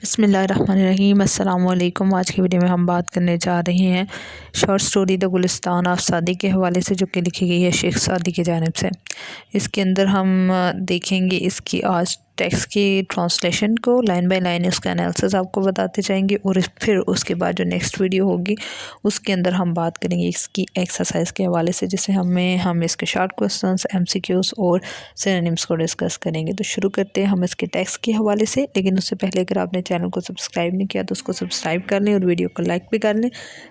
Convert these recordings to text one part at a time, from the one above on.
बिस्मिल्लाहिर्रहमानिर्रहीम। अस्सलाम वालेकुम। आज की वीडियो में हम बात करने जा रहे हैं short story the Gulistan of सादी के हवाले से, जो कि लिखी गई है शेख सादी की जानिब से। इसके अंदर हम देखेंगे इसकी आज टेक्स्ट की ट्रांसलेशन को, लाइन बाय लाइन उसका एनालिसिस आपको बताते जाएंगे, और फिर उसके बाद जो नेक्स्ट वीडियो होगी उसके अंदर हम बात करेंगे इसकी एक्सरसाइज के हवाले से, जिसे हम इसके शॉर्ट क्वेश्चंस, एमसीक्यूज़ और सिनोनिम्स को डिस्कस करेंगे। तो शुरू करते हैं हम इसके टेक्स्ट के हवाले से, लेकिन उससे पहले अगर आपने चैनल को सब्सक्राइब नहीं किया तो उसको सब्सक्राइब कर लें और वीडियो को लाइक भी कर लें।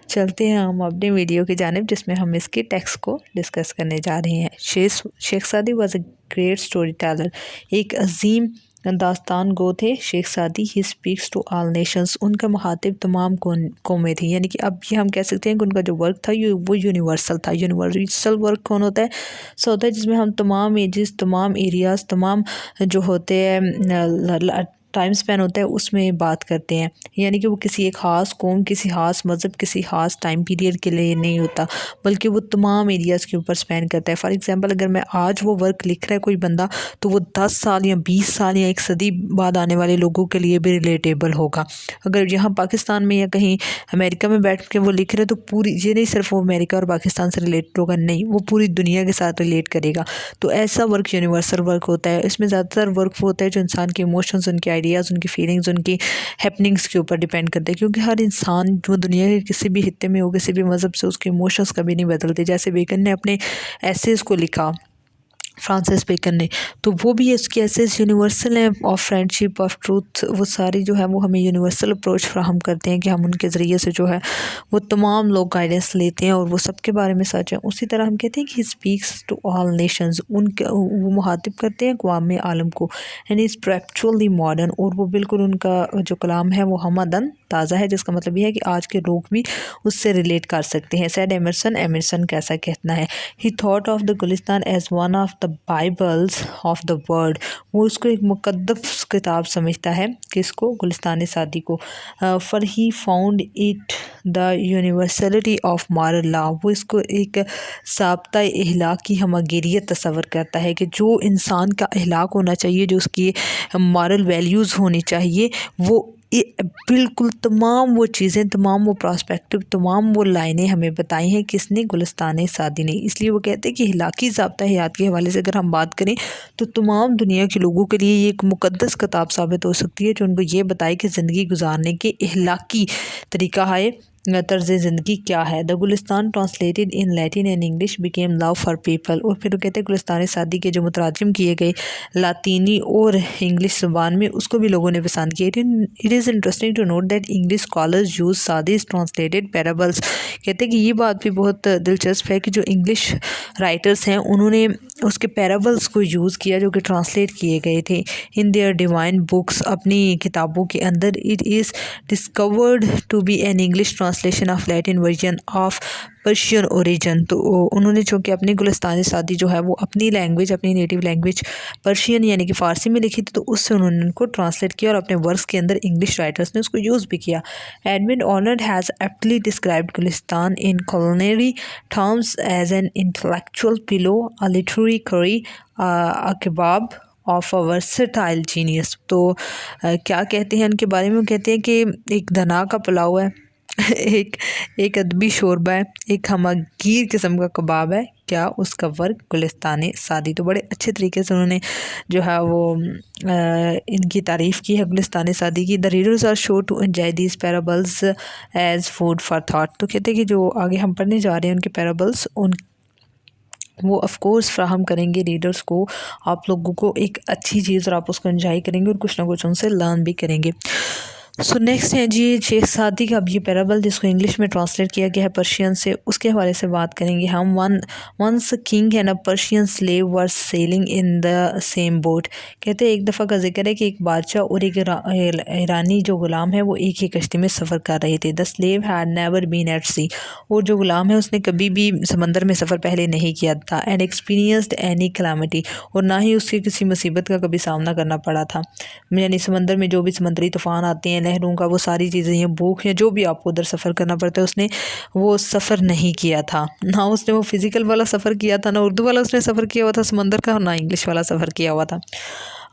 चलते हैं हम अपने वीडियो की जानिब, जिसमें हम इसके टेक्स्ट को डिस्कस करने जा रहे हैं। Sheikh Saadi was a great story teller, एक अजीम दास्तान गो थे Sheikh Saadi. He speaks to all nations, उनका मुखातिब तमाम कौमें थी। यानी कि अब ये हम कह सकते हैं कि उनका जो वर्क था वो यूनिवर्सल था। यूनिवर्सल वर्क कौन होता है? सो होता है जिसमें हम तमाम एजेस, तमाम एरियाज़, तमाम जो होते हैं टाइम स्पेन होता है उसमें बात करते हैं। यानी कि वो किसी एक ख़ास कौम, किसी ख़ास मज़हब, किसी ख़ास टाइम पीरियड के लिए नहीं होता, बल्कि वो तमाम एरियाज़ के ऊपर स्पेन करता है। फॉर एग्ज़ाम्पल, अगर मैं आज वो वर्क लिख रहा है कोई बंदा, तो वो 10 साल या 20 साल या एक सदी बाद आने वाले लोगों के लिए भी रिलेटेबल होगा। अगर यहाँ पाकिस्तान में या कहीं अमेरिका में बैठ के वो लिख रहे हैं, तो पूरी ये नहीं सिर्फ वो अमेरिका और पाकिस्तान से रिलेटेड होगा, नहीं, वो पूरी दुनिया के साथ रिलेट करेगा। तो ऐसा वर्क यूनिवर्सल वर्क होता है। इसमें ज़्यादातर वर्क वो होता है जो इंसान के इमोशंस, उनके आइडियाज़, उनकी फीलिंग्स, उनकी हैपनिंग्स के ऊपर डिपेंड करते हैं। क्योंकि हर इंसान जो दुनिया के किसी भी हिस्से में हो, किसी भी मज़हब से, उसके इमोशंस कभी नहीं बदलते। जैसे बेकन ने अपने एसेस को लिखा, फ्रांसिस बेकन ने, तो वो भी इसके एसेस यूनिवर्सल हैं, ऑफ फ्रेंडशिप, ऑफ ट्रूथ, वो सारी जो है वो हमें यूनिवर्सल अप्रोच फ्राहम करते हैं कि हम उनके ज़रिए से जो है वो तमाम लोग गाइडेंस लेते हैं और वो सबके बारे में सच है। उसी तरह हम कहते हैं कि he speaks to all nations, उनके वो मुखातिब करते हैं अक़वाम आलम को। एंड इज़ परपेचुअली मॉडर्न, और वो बिल्कुल उनका जो कलाम है वो हमदन ताज़ा है, जिसका मतलब ये है कि आज के लोग भी उससे रिलेट कर सकते हैं। सैड एमरसन कैसा कहना है, he thought of the Gulistan as one of the bibles of the world, वो उसको एक मुक़द्दस किताब समझता है, किसको? गुलिस्तान सादी को। For he found it the universality of moral law, वो इसको एक साब्ता अखलाक की हमगीरियत तस्वर करता है कि जो इंसान का अखलाक होना चाहिए, जो उसकी मॉरल वैल्यूज़ होनी चाहिए, वो बिल्कुल तमाम वो चीज़ें, तमाम वो प्रॉस्पेक्टिव, तमाम वो लाइनें हमें बताई हैं किसने? गुलिस्तान सादी ने। इसलिए वो कहते हैं कि इलाकी ज़ाब्ता हयात के हवाले से अगर हम बात करें तो तमाम दुनिया के लोगों के लिए ये एक मुक़द्दस किताब साबित हो सकती है, जो उनको ये बताए कि ज़िंदगी गुजारने के इखलाकी तरीक़ा है, तर्ज़ ज़िंदगी क्या है। The Gulistan translated in Latin and English became love for people, और फिर वो कहते हैं गुलिस्तान सादी के जो मुतरजम किए गए लातीनी और इंग्लिश ज़ुबान में, उसको भी लोगों ने पसंद किया। It is interesting to note that English scholars use Saadi's translated parables, कहते हैं कि ये बात भी बहुत दिलचस्प है कि जो इंग्लिश राइटर्स हैं उन्होंने उसके पैराबल्स को यूज़ किया, जो कि ट्रांसलेट किए गए थे इन देयर डिवाइन बुक्स, अपनी किताबों के अंदर। It is discovered to be an English translation of Latin version of Persian origin, तो उन्होंने चूँकि अपनी गुलिस्तान सादी जो है वो अपनी लैंग्वेज, अपनी नेटिव लैंग्वेज पर्शियन यानी कि फ़ारसी में लिखी थी, तो उससे उन्होंने उनको ट्रांसलेट किया और अपने वर्क्स के अंदर इंग्लिश राइटर्स ने उसको यूज़ भी किया। Edwin Arnold has aptly described Gulistan in culinary terms as an intellectual pillow, a literary curry, a kebab of a versatile genius. तो क्या कहते हैं उनके बारे में? वो कहते हैं कि एक धना का पुलाव है, एक अदबी शोरबा है, एक हमगीर किस्म का कबाब है, क्या? उसका वर्क गुलिस्तान सादी। तो बड़े अच्छे तरीके से उन्होंने जो है वो इनकी तारीफ़ की है गुलिस्तान सादी की। The readers are show to enjoy these parables as food for thought, तो कहते हैं कि जो आगे हम पढ़ने जा रहे हैं उनके पैराबल्स, उन वो ऑफ़ कोर्स फ्राहम करेंगे रीडर्स को, आप लोगों को एक अच्छी चीज़, और आप उसको एंजॉय करेंगे और कुछ ना कुछ उनसे लर्न भी करेंगे। सो नेक्स्ट है जी शेख सादी का। अब ये पैराबल जिसको इंग्लिश में ट्रांसलेट किया गया है पर्शियन से, उसके हवाले से बात करेंगे हम। Once king and a Persian slave were sailing in the same boat, कहते हैं एक दफ़ा का जिक्र है कि एक बादशाह और एक ईरानी जो ग़ुलाम है वो एक ही कश्ती में सफ़र कर रहे थे। The slave had never been at sea, और जो ग़ुलाम है उसने कभी भी समंदर में सफ़र पहले नहीं किया था। एंड एक्सपीरियंस्ड एनी कैलामिटी, और ना ही उसके किसी मुसीबत का कभी सामना करना पड़ा था। यानी समंदर में जो भी समुद्री तूफ़ान आते हैं, लहरों का, वो सारी चीज़ें, ये भूख या जो भी आपको उधर सफ़र करना पड़ता है, उसने वो सफ़र नहीं किया था। ना उसने वो फिज़िकल वाला सफ़र किया था, ना उर्दू वाला उसने सफ़र किया हुआ था समंदर का, ना इंग्लिश वाला सफ़र किया हुआ था।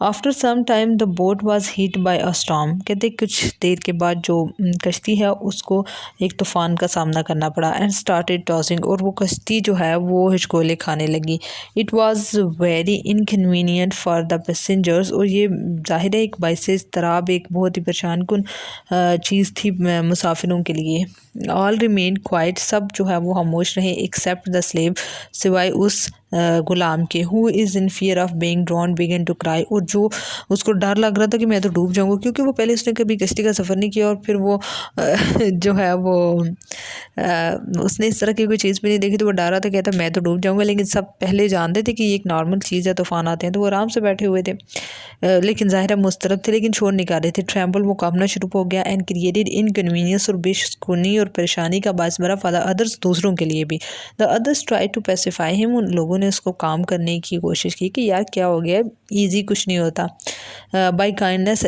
After some time the boat was hit by a storm. कहते कुछ देर के बाद जो कश्ती है उसको एक तूफ़ान का सामना करना पड़ा। एंड स्टार्टेड टॉसिंग, और वो कश्ती जो है वो हिचकोले खाने लगी। It was very inconvenient for the passengers, और ये ज़ाहिर है एक बाइस इज़्तिराब, एक बहुत ही परेशान कुन चीज़ थी मुसाफिरों के लिए। ऑल रिमेन क्वाइट, सब जो है वो खामोश रहे, एक्सेप्ट द स्लेव, सिवाय उस गुलाम के, who is in fear of being drown began to cry, और जो उसको डर लग रहा था कि मैं तो डूब जाऊंगा, क्योंकि वो पहले उसने कभी कश्ती का सफ़र नहीं किया, और फिर वो जो है वो उसने इस तरह की कोई चीज़ भी नहीं देखी, तो वो डर रहा था, कहता मैं तो डूब जाऊंगा। लेकिन सब पहले जानते थे कि ये एक नॉर्मल चीज़ है, तूफ़ान आते हैं, तो वो आराम से बैठे हुए थे, लेकिन ज़ाहिर है मुस्तरब थे, लेकिन शोर निकाल रहे थे। ट्रैम्बल, वो कांपना शुरू हो गया। एंड क्रिएटेड इनकन्वीनियंस, और बेशुकूनी और परेशानी का बायस बना फॉर द अदर्स, दूसरों के लिए भी। The others try to pacify him, उन लोगों ने उसको काम करने की कोशिश की कि यार क्या हो गया, ईजी कुछ नहीं होता, बाई काइंडनेस,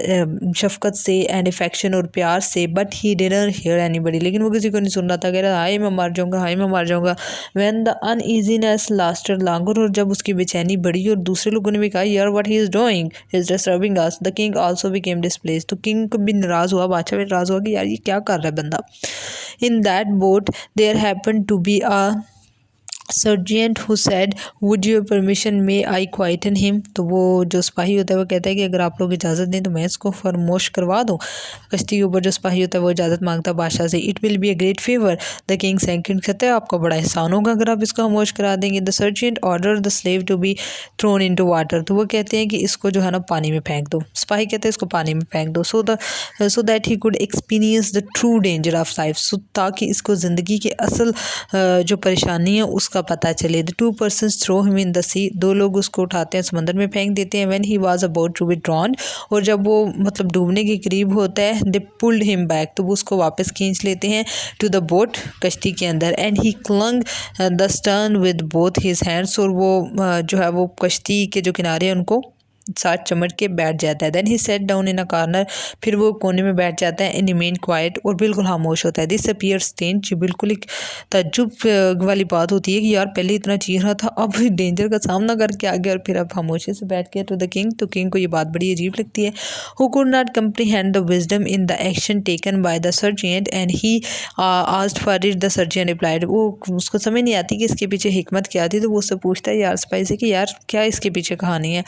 शफकत से, एंड अफेक्शन, और प्यार से। But he didn't here anybody, लेकिन वो किसी को नहीं सुन रहा था, कह रहा हाय मैं मर जाऊंगा, हाय मैं मर जाऊंगा। When the uneasiness lasted longer, और जब उसकी बेचैनी बढ़ी और दूसरे लोगों ने भी कहा यार what he is doing, he is disturbing us, the king also became displaced, तो किंग को भी नाराज़ हुआ, बादशाह भी नाराज़ हुआ कि यार ये क्या कर रहा है बंदा। In that boat there happen to be a sergeant who said would your permission may I quieten him, तो वो जो सिपाही होता है वो कहता है कि अगर आप लोग इजाज़त दें तो मैं इसको फरमोश करवा दूँ। कश्ती के ऊपर जो सिपाही होता है वो इजाज़त मांगता है बादशाह से। It will be a great favour, the king second, कहता है आपका बड़ा एहसान होगा अगर आप इसको खामोश करा देंगे। The sergeant order the slave to be thrown into water, तो वो कहते हैं कि इसको जो है ना पानी में फेंक दो। सिपाही कहते हैं इसको पानी में फेंक दो, so that he could experience the true danger of life, so ताकि इसको ज़िंदगी के असल जो परेशानी है उसका पता चले। The 2 persons throw him in the sea, 2 लोग उसको उठाते हैं समंदर में फेंक देते हैं। When he was about to be drown, और जब वो मतलब डूबने के करीब होता है, दे पुल्ड हिम बैक, तो वो उसको वापस खींच लेते हैं टू द बोट, कश्ती के अंदर। And he clang the stern with both his hands, और वो जो है वो कश्ती के जो किनारे हैं उनको साथ चमट के बैठ जाता है। Then he sat down in a corner, फिर वो कोने में बैठ जाता है। एंड रिमेन क्वाइट, और बिल्कुल खामोश होता है। दिस अपीयर स्टेंज, बिल्कुल एक ताज्जुब वाली बात होती है कि यार पहले इतना चीख रहा था, अब डेंजर का सामना करके आ गया और फिर अब खामोशी से बैठ गया। टू द किंग, तो किंग को ये बात बड़ी अजीब लगती है। Who could not comprehend the wisdom in the action taken by the sergeant, and he asked for it, the sergeant replied, वो उसको समझ नहीं आती कि इसके पीछे हिकमत क्या थी, तो वो उससे पूछता है यार सिपाही से कि यार क्या इसके पीछे कहानी है।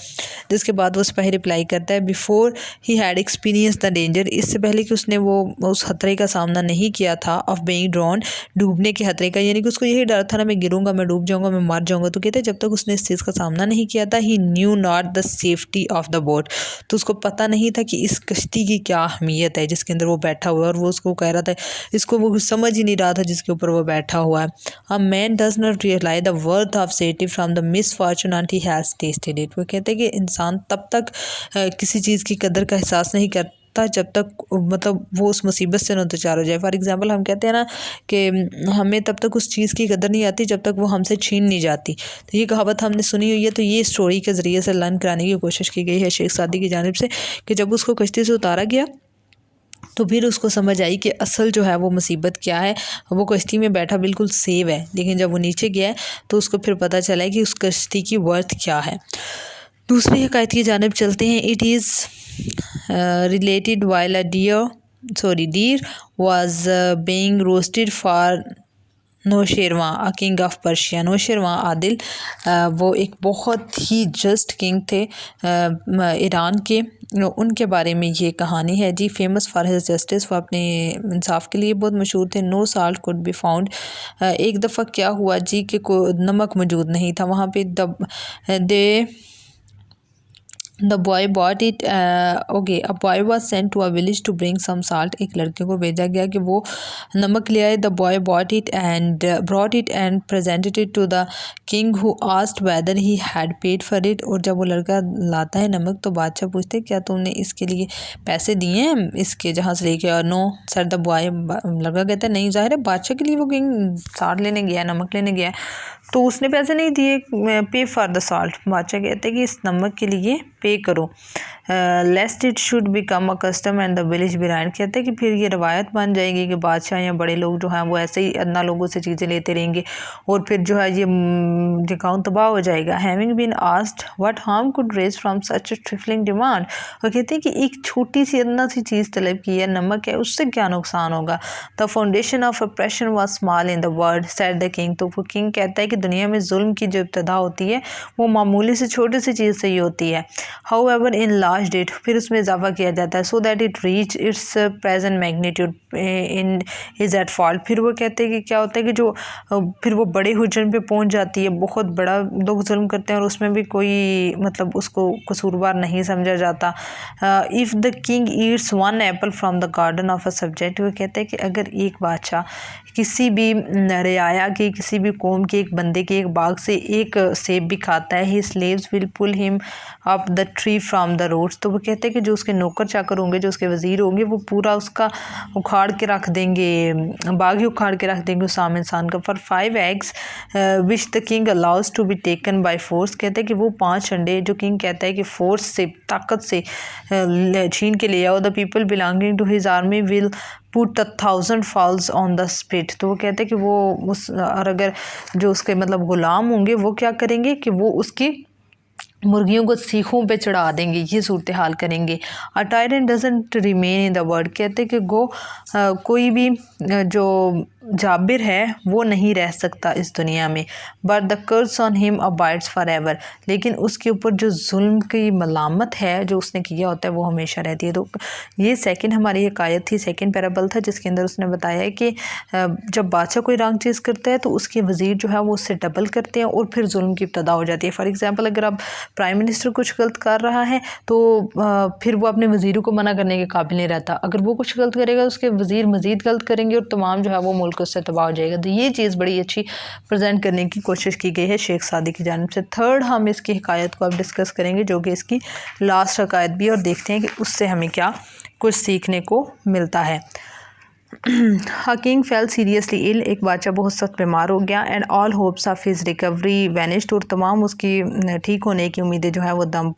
जिसके बाद वो सिपाही रिप्लाई करता है before he had experience the danger, इससे पहले कि उसने वो उस खतरे का सामना नहीं किया था, ऑफ बीइंग ड्रॉन, डूबने के खतरे का, यानी कि उसको यही डर था ना मैं गिरूंगा, मैं डूब जाऊंगा, मैं मर जाऊंगा। तो कहते हैं जब तक उसने इस चीज़ का सामना नहीं किया था, he knew not the safety of the boat, तो उसको पता नहीं था कि इस कश्ती की क्या अहमियत है जिसके अंदर वो बैठा हुआ है। और वो उसको कह रहा था, इसको वो समझ ही नहीं रहा था जिसके ऊपर वो बैठा हुआ है। A man does not realise the worth of safety from the misfortune until he has tested it, वो कहते हैं कि इंसान तब तक किसी चीज़ की कदर का एहसास नहीं करता जब तक मतलब वो उस मुसीबत से न दो चार हो जाए। फॉर एग्ज़ाम्पल हम कहते हैं ना कि हमें तब तक उस चीज़ की कदर नहीं आती जब तक वो हमसे छीन नहीं जाती। तो ये कहावत हमने सुनी हुई है। तो ये स्टोरी के ज़रिए से लर्न कराने की कोशिश की गई है शेख सादी की जानिब से कि जब उसको कश्ती से उतारा गया तो फिर उसको समझ आई कि असल जो है वो मुसीबत क्या है। वो कश्ती में बैठा बिल्कुल सेव है, लेकिन जब वो नीचे गया तो उसको फिर पता चला कि उस कश्ती की वर्थ क्या है। दूसरी हकायत की जानिब चलते हैं। It is related while a deer was being roasted for Nausherwan, a king of Persia. Nausherwan आदिल वो एक बहुत ही जस्ट किंग थे ईरान के। उनके बारे में ये कहानी है जी। फेमस फॉर हिज जस्टिस, वो अपने इंसाफ के लिए बहुत मशहूर थे। No salt could be found, एक दफ़ा क्या हुआ जी कि कोई नमक मौजूद नहीं था वहाँ पे। The boy bought it. Okay, a boy was sent to a village to bring some salt. एक लड़के को भेजा गया कि वो नमक ले आए। The boy bought it and presented it to the king, who asked whether he had paid for it. और जब वो लड़का लाता है नमक तो बादशाह पूछते क्या तुमने इसके लिए पैसे दिए हैं इसके जहाँ से लेके। और नो सर द बॉय, लड़का कहता है नहीं, ज़ाहिर है बादशाह के लिए वो किंग साल्ट लेने गया, नमक लेने गया, तो उसने पैसे नहीं दिए। पे फॉर द साल्ट, बादशाह कहते हैं कि इस नमक के लिए पे करो। Lest it should become a custom and the village be ruined. कहते हैं कि फिर ये रवायत बन जाएगी कि बादशाह या बड़े लोग जो हैं वो ऐसे ही अदना लोगों से चीज़ें लेते रहेंगे और फिर जो है ये गाँव तबाह हो जाएगा। Having been asked what harm could raise from such a trifling demand. और कहते हैं कि एक छोटी सी अदना सी चीज़ तलब की है, नमक है, उससे क्या नुकसान होगा। The foundation of operation was small in the world said the king. तो वो किंग कहता है कि दुनिया में जुल्म की जो इब्तदा होती है वो मामूली से छोटी सी चीज़ से ही होती है। हाउएवर इन लास्ट डेट फिर उसमें इजाफा किया जाता है, so that it reach its present magnitude in is at fault. फिर वो कहते हैं कि क्या होता है कि जो फिर वो बड़े हुजन पे पहुंच जाती है, बहुत बड़ा लोग जुल्म करते हैं और उसमें भी कोई मतलब उसको कसूरवार नहीं समझा जाता। If the king Yeats one Apple from the garden of a subject, वो कहते हैं कि अगर एक बादशाह किसी भी रियाया के किसी भी कौम के एक बंदे के एक बाग से एक सेब भी खाता है, he slaves will pull him up the tree from the roots. तो वो कहते हैं कि जो उसके नौकर चाकर होंगे, जो उसके वज़ीर होंगे, वो पूरा उसका उखाड़ के रख देंगे, बाग ही उखाड़ के रख देंगे उस आम इंसान का। For 5 eggs which the king allows to be taken by force. कहते हैं कि वो 5 अंडे जो किंग कहता है कि फोर्स से, ताकत से छीन के ले आओ। The people belonging to his army will put 1000 fowls on the spit. तो वो कहते हैं कि वो उस और अगर जो उसके मतलब गुलाम होंगे वो क्या करेंगे कि वो उसकी मुर्गियों को सीखों पे चढ़ा देंगे, ये सूरत हाल करेंगे। A tyrant doesn't remain in the world. कहते हैं कि कोई भी जो जाबिर है वो नहीं रह सकता इस दुनिया में। But the curse on him abides forever. लेकिन उसके ऊपर जो जुल्म की मलामत है जो उसने किया होता है वो हमेशा रहती है। तो ये सेकंड हमारी एक आयत थी, सेकंड पैराबल था, जिसके अंदर उसने बताया है कि जब बादशाह कोई रॉन्ग चीज़ करता है तो उसके वज़ीर जो है वो उससे डबल करते हैं और फिर जुल्म की इब्तदा हो जाती है। फॉर एग्ज़ाम्पल अगर आप प्राइम मिनिस्टर कुछ गलत कर रहा है तो फिर वो अपने वज़ीरों को मना करने के काबिल नहीं रहता। अगर वो कुछ गलत करेगा उसके वज़ीर मज़ीद गलत करेंगे और तमाम जो है वो मुल्क उससे तबाह हो जाएगा। तो ये चीज़ बड़ी अच्छी प्रेजेंट करने की कोशिश की गई है शेख सादी की जानिब से। थर्ड हम इसकी हिकायत को अब डिस्कस करेंगे जो कि इसकी लास्ट हिकायत भी, और देखते हैं कि उससे हमें क्या कुछ सीखने को मिलता है। King fell seriously ill. एक बादशाह बहुत सख्त बीमार हो गया। And all hopes of his recovery vanished. और तमाम उसकी ठीक होने की उम्मीदें जो है वो दम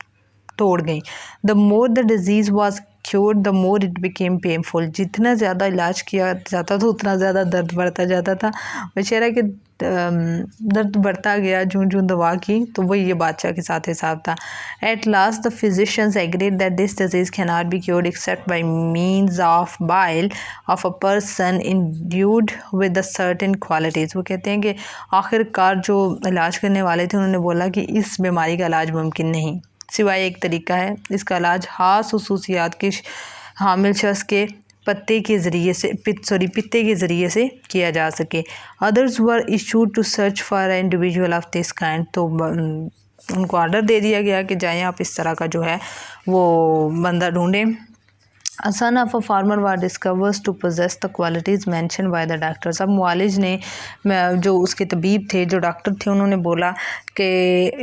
तोड़ गई। The more the disease was cured the more it became painful. जितना ज़्यादा इलाज किया जाता था उतना ज़्यादा दर्द बढ़ता जाता था। बेचारा कि दर्द बढ़ता गया जूं जूं दवा की, तो वही ये बादशाह के साथ हिसाब था। At last the physicians agreed that this disease can not be cured except by means of bile of a person endued with the certain qualities. वो कहते हैं कि आखिरकार जो इलाज करने वाले थे उन्होंने बोला कि इस बीमारी का इलाज मुमकिन नहीं, सिवाय एक तरीका है, इसका इलाज ख़ास खुसूसियात के हामिल शख्स के पत्ते के ज़रिए से पित्ते के ज़रिए से किया जा सके। Others were issued to search for an individual of this kind. तो उनको ऑर्डर दे दिया गया कि जाएँ आप इस तरह का जो है वो बंदा ढूंढें। A son of a farmer was discovered to possess the qualities mentioned by the doctors। अब मुआलिज ने, जो उसके तबीब थे, जो डॉक्टर थे, उन्होंने बोला कि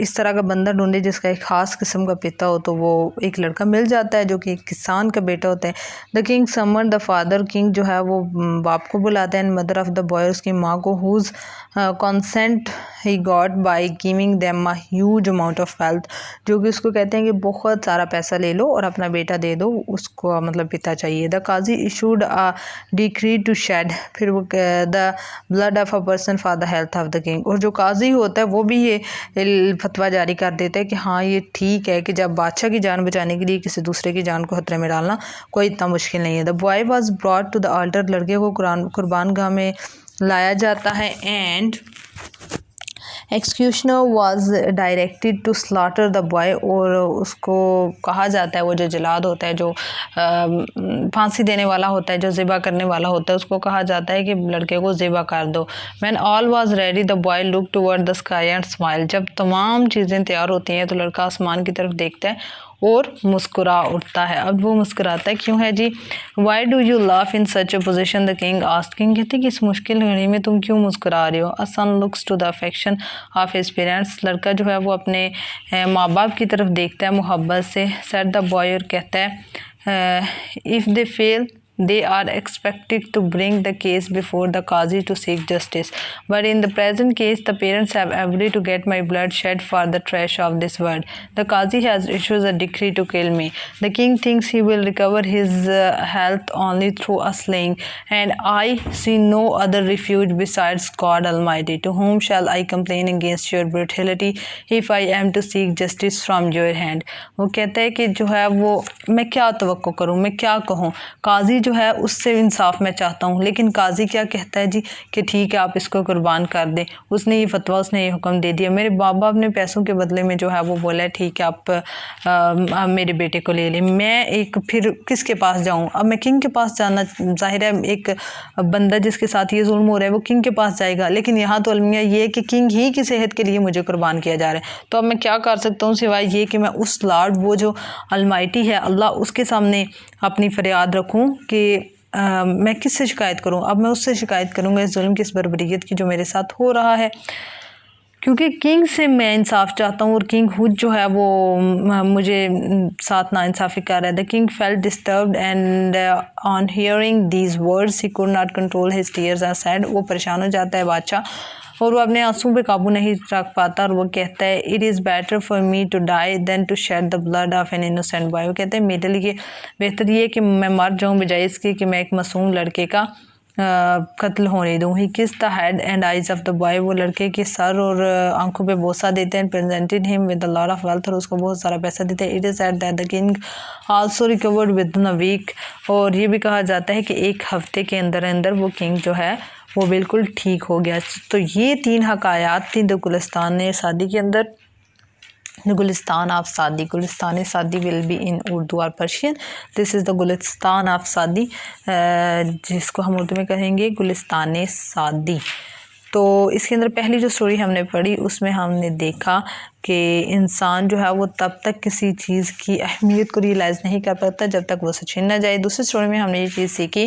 इस तरह का बंदा ढूंढे जिसका एक ख़ास किस्म का पिता हो। तो वो एक लड़का मिल जाता है जो कि एक किसान का बेटा होता है। The king summon the father. King जो है वो बाप को बुलाता है। And mother of the boy, उसकी माँ को, whose consent he got by giving them a huge amount of wealth. जो कि उसको कहते हैं कि बहुत सारा पैसा ले लो और अपना बेटा दे दो, उसको मतलब पिता चाहिए। The qazi issued a decree to shed. फिर वो the blood of a person for the health of the king. और जो काजी होता है वो भी ये फतवा जारी कर देता है कि हाँ ये ठीक है कि जब बादशाह की जान बचाने के लिए किसी दूसरे की जान को खतरे में डालना कोई इतना मुश्किल नहीं है। The boy was brought to the altar. लड़के को कुर्बान गाह में लाया जाता है। And executioner was directed to slaughter the boy. और उसको कहा जाता है, वो जो जलाद होता है, जो फांसी देने वाला होता है, जो ज़िबा करने वाला होता है, उसको कहा जाता है कि लड़के को ज़िबा कर दो। When all was ready the boy look toward the sky and smile. जब तमाम चीज़ें तैयार होती हैं तो लड़का आसमान की तरफ देखता है और मुस्कुरा उठता है। अब वो मुस्कुराता है क्यों है जी? Why do you laugh in such a position the king asked. King कहते कि इस मुश्किल घड़ी में तुम क्यों मुस्कुरा रहे हो? A son looks to the affection of his parents. लड़का जो है वो अपने माँ बाप की तरफ देखता है मोहब्बत से। सेड द बॉय, और कहता है if they fail they are expected to bring the case before the Qazi to seek justice. But in the present case, the parents have agreed to get my blood shed for the trash of this world. The Qazi has issued a decree to kill me. The king thinks he will recover his health only through a slaying, and I see no other refuge besides God Almighty. To whom shall I complain against your brutality if I am to seek justice from your hand? वो कहता है कि जो है वो मैं क्या तवक्को करूँ, मैं क्या कहूँ, काजी जो है उससे इंसाफ मैं चाहता हूँ, लेकिन काजी क्या कहता है जी कि ठीक है आप इसको कुर्बान कर दें। उसने ये फतवा, उसने ये हुक्म दे दिया। मेरे बाप बाप ने पैसों के बदले में जो है वो बोला है ठीक है आप मेरे बेटे को ले लें। मैं एक फिर किसके पास जाऊँ? अब मैं किंग के पास जाना, जाहिर है एक बंदा जिसके साथ ये जुल्म हो रहा है वो किंग के पास जाएगा, लेकिन यहाँ तो अलमिया ये है कि किंग ही की सेहत के लिए मुझे कुर्बान किया जा रहा है। तो अब मैं क्या कर सकता हूँ सिवाय ये कि मैं उस लॉर्ड, वो जो अलमाइटी है अल्लाह, उसके सामने अपनी फरियाद रखूँ कि मैं किससे शिकायत करूँ? अब मैं उससे शिकायत करूँगा इस जुल्म की, इस बर्बरियत की जो मेरे साथ हो रहा है, क्योंकि किंग से मैं इंसाफ चाहता हूँ और किंग खुद जो है वो मुझे साथ नाइंसाफ़ी कर रहा है। The king felt disturbed and on hearing these words he could not control his tears are said. वो परेशान हो जाता है बादशाह और वो अपने आंसू पे काबू नहीं रख पाता और वो कहता है it is better for me to die than to shed the blood of an innocent boy. वो कहते हैं मेरे लिए बेहतर ये कि मैं मर जाऊँ बजाय इसके कि मैं एक मासूम लड़के का कत्ल होने दूँ। ही किस the head and eyes of the boy. वो लड़के के सर और आंखों पे बोसा देते हैं। Presented him with a lot of wealth. और उसको बहुत सारा पैसा देते हैं। It is at that the king also recovered within a week. और ये भी कहा जाता है कि एक हफ्ते के अंदर अंदर वो किंग जो है वो बिल्कुल ठीक हो गया। तो ये 3 हकायात थी द गुलिस्तान सादी के अंदर। गुलिस्तान ऑफ सादी, गुलिस्तान सादी विल बी इन उर्दू और Persian. This is the Gulistan of Saadi, जिसको हम उर्दू में कहेंगे गुलिस्तान सादी। तो इसके अंदर पहली जो स्टोरी हमने पढ़ी उसमें हमने देखा कि इंसान जो है वो तब तक किसी चीज़ की अहमियत को रियलाइज़ नहीं कर पाता जब तक वो सचिन ना जाए। दूसरी स्टोरी में हमने ये चीज़ सीखी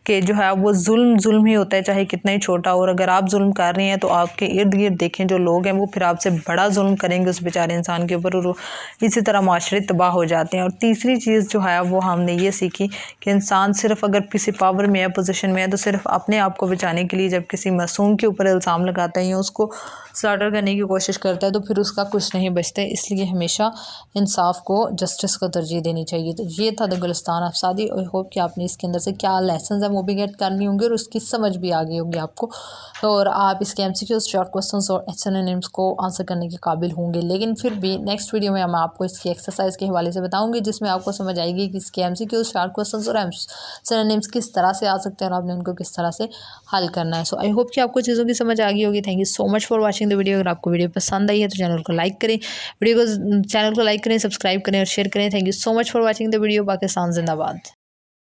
कि जो है वो जुल्म ही होता है, चाहे कितना ही छोटा हो। और अगर आप जुल्म कर रही हैं तो आपके इर्द गिर्द देखें जो लोग हैं वो फिर आपसे बड़ा जुल्म करेंगे उस बेचारे इंसान के ऊपर, और इसी तरह माशरे तबाह हो जाते हैं। और तीसरी चीज़ जो है वो हमने ये सीखी कि इंसान सिर्फ अगर किसी पावर में है, पोजीशन में है, तो सिर्फ अपने आप को बचाने के लिए जब किसी मासूम के ऊपर इल्ज़ाम लगाता है या उसको स्लाटर करने की कोशिश करता है तो फिर उसका कुछ नहीं बचता है। इसलिए हमेशा इंसाफ को, जस्टिस को तरजीह देनी चाहिए। तो ये था द गुलिस्तान ऑफ सादी। आई होप कि आपने इसके अंदर से क्या लेसन है वो भी गेट कर ली होंगे और उसकी समझ भी आ गई होगी आपको। और आप इसके MCQs, शॉर्ट क्वेश्चंस और सिनोनिम्स को आंसर करने के काबिल होंगे। लेकिन फिर भी नेक्स्ट वीडियो में मैं आपको इसकी एक्सरसाइज के हवाले से बताऊँगी जिसमें आपको समझ आएगी कि इसके MCQs, शॉर्ट क्वेश्चंस और सिनोनिम्स किस तरह से आ सकते हैं और आपने उनको किस तरह से हल करना है। सो आई होप कि आपको चीज़ों की समझ आ गई होगी। Thank you so much for watching the video. अगर आपको वीडियो पसंद आई है तो चैनल को लाइक करें, चैनल को लाइक करें, सब्सक्राइब करें और शेयर करें। Thank you so much for watching the video. Pakistan जिंदाबाद।